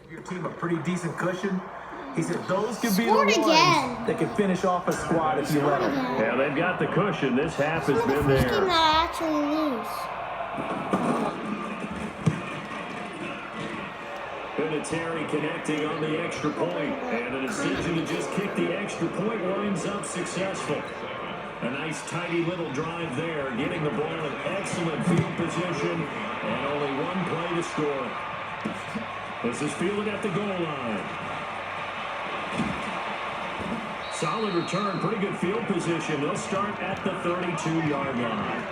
Your team a pretty decent cushion. He said those could be the Scored ones again. that can finish off a squad if you let them. Yeah, they've got the cushion. This half has This is been the first game there. that I actually lose. Terry connecting on the extra point, and the decision to just kick the extra point winds up successful. A nice tidy little drive there, getting the ball in excellent field position, and only one play to score. This is fielded at the goal line. Solid return, pretty good field position. They'll start at the 32-yard line.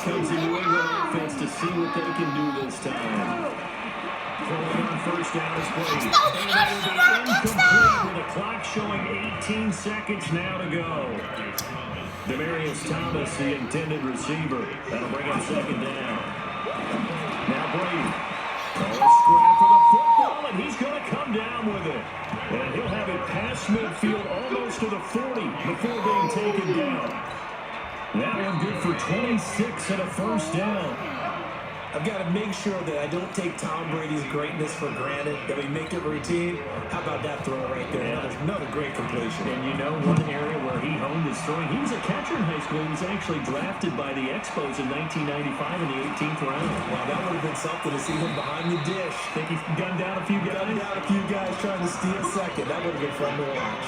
Comes the New England offense to see what they can do this time. Throwing on first down is played. And incomplete with the clock showing 18 seconds now to go. Demarius Thomas, the intended receiver. That'll bring up second down. Now Brady. Scrap for the football, and he's going to come down with it. And he'll have it past midfield almost to the 40 before being taken down. That one good for 26 and a first down. I've got to make sure that I don't take Tom Brady's greatness for granted, that we make it routine. How about that throw right there? Yeah. Another great completion. And you know one area where he honed his throwing? He was a catcher in high school. He was actually drafted by the Expos in 1995 in the 18th round. Wow, that would have been something to see him behind the dish. Think he's gunned down a few guys? Gunned down a few guys trying to steal second. That would have been fun to watch.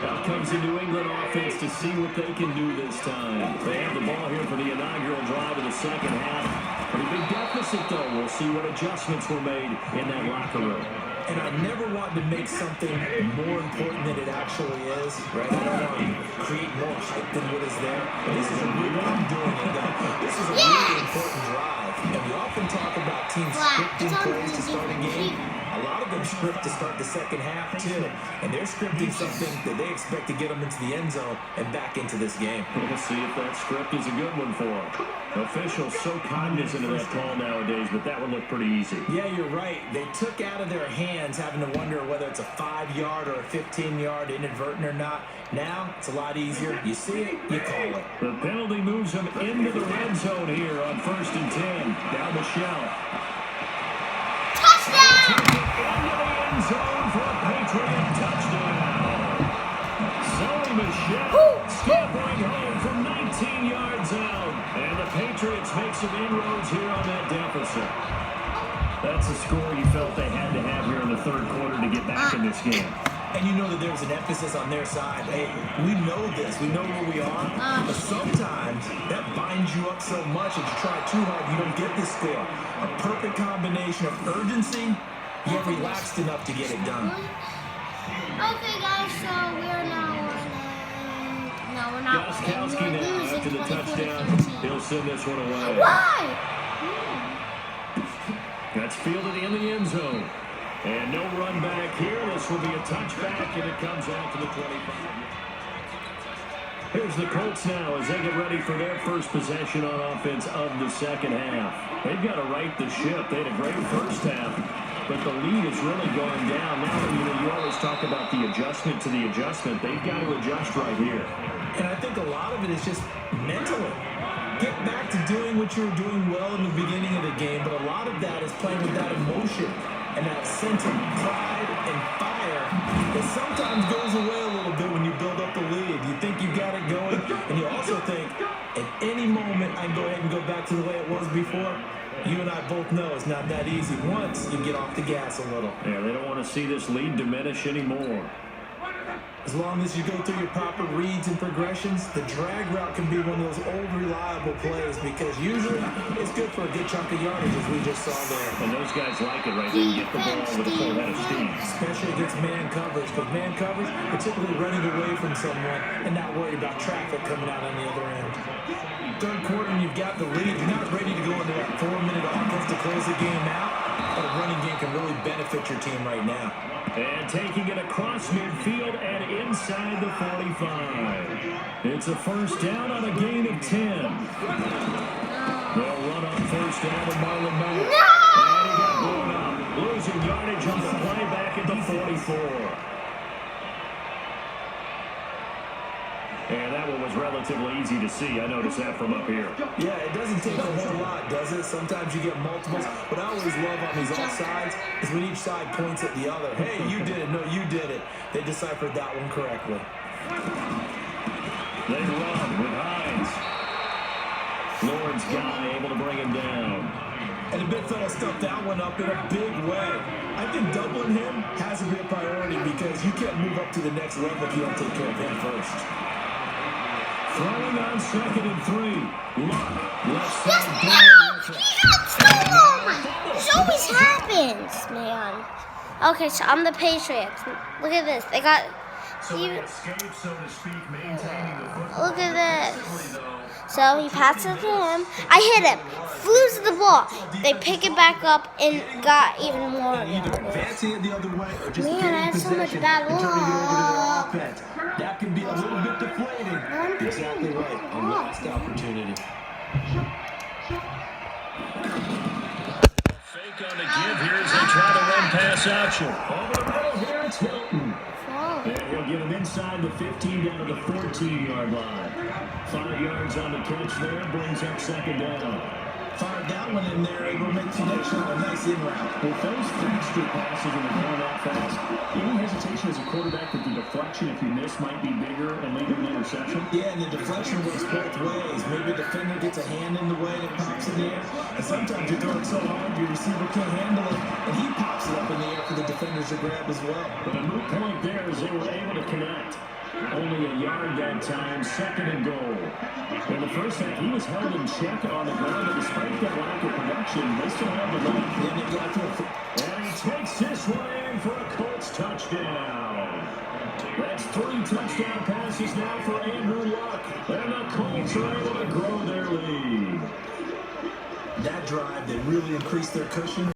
Out comes the New England offense to see what they can do this time. They have the ball here for the inaugural drive of the second half. Pretty big deficit, though. We'll see what adjustments were made in that locker room. And I never want to make something more important than it actually is, right? I don't want to create more hype than what is there. But this is a really, I'm doing it though. This is a really important drive. And we often talk about teams scripting plays to start a game. A lot of them script to start the second half, too. And they're scripting something that they expect to get them into the end zone and back into this game. We'll see if that script is a good one for them. Officials so cognizant of that call nowadays, but that one looked pretty easy. Yeah, you're right. They took out of their hands having to wonder whether it's a 5-yard or a 15-yard inadvertent or not. Now, it's a lot easier. You see it, you call it. The penalty moves them into the red zone here on 1st and 10. Down Michelle. Touchdown! Into the end zone for a Patriot touchdown. Zoe Michelle scampering home from 19 yards out. And the Patriots make some inroads here on that deficit. That's a score you felt they had to have here in the third quarter to get back in this game. And you know that there was an emphasis on their side. Hey, we know this. We know where we are. But sometimes that binds you up so much that you try too hard, you don't get this score. A perfect combination of urgency, yet relaxed enough to get it done. Okay, guys, so we're now winning. No, we're not. Gostkowski We're now losing after the 24 to touchdown. 17. He'll send this one away. Why? That's fielded in the end zone. And no run back here. This will be a touchback, and it comes out to the 25. Here's the Colts now as they get ready for their first possession on offense of the second half. They've got to right the ship. They had a great first half, but the lead is really going down. Now, you always talk about the adjustment to the adjustment. They've got to adjust right here. And I think a lot of it is just mentally. Get back to doing what you were doing well in the beginning of the game, but a lot of that is playing with that emotion and that sense of pride and fire that sometimes goes away a little bit when you build up a lead. You think you got it going, and you also think, at any moment, I can go ahead and go back to the way it was before. You and I both know it's not that easy once you get off the gas a little. Yeah, they don't want to see this lead diminish anymore. As long as you go through your proper reads and progressions, the drag route can be one of those old reliable plays because usually it's good for a good chunk of yardage as we just saw there. And those guys like it right there. You get the ball with a full head of steam. Especially against man coverage, because man coverage, you're typically running away from someone and not worried about traffic coming out on the other end. Third quarter and you've got the lead. You're not ready to go into that 4-minute offense to close the game out, but a running game can really benefit your team right now. And taking it across midfield and inside the 45. It's a first down on a gain of 10. They'll run on first down with Marlon Mack. No! And he got blown up. Losing yardage on the play back at the 44. And that one was relatively easy to see. I noticed that from up here. Yeah, it doesn't take a whole lot, does it? Sometimes you get multiples. What I always love on these offsides is when each side points at the other. Hey, you did it. No, you did it. They deciphered that one correctly. They run with Hines. Lawrence guy able to bring him down. And the big fella stuffed that one up in a big way. I think doubling him has to be a priority because you can't move up to the next level if you don't take care of him first. Throwing on 2nd and 3. Luck. Left Yes, side. no! He got stolen! This always happens, man. Okay, so I'm the Patriots. Look at this. They got... So they escape, so to speak, maintaining the football. Look at this. So he passes it to him. I hit him. Flew to the ball. They pick it back up and got even more. Either advancing it the other way or just Man, I have so much bad and turning it over to their luck. offense. That can be a little bit deflating. Exactly right. A lost opportunity. Fake on the give here as they try to run pass action. Over the middle here, it's Hilton. And he'll get him inside the 15 down to the 14-yard line. 5 yards on the catch there, brings up 2nd down. Fired that one in there, able to make connection on a nice in route. With those faster passes and they're going that fast, any hesitation as a quarterback that the deflection, if you miss, might be bigger and lead to an interception? Yeah, and the deflection works both ways. Maybe a defender gets a hand in the way and it pops in the air. And sometimes you throw it so hard your receiver can't handle it, and he pops it up in the air for the defenders to grab as well. But a moot point there is they were able to connect. Only a yard that time, 2nd and goal. In the first half, he was held in check on the ground, but despite that lack of production, they still have the lead. Then they got to a... And he takes this one in for a Colts touchdown. That's 3 touchdown passes now for Andrew Luck. And the Colts are able to grow their lead. That drive, they really increased their cushion.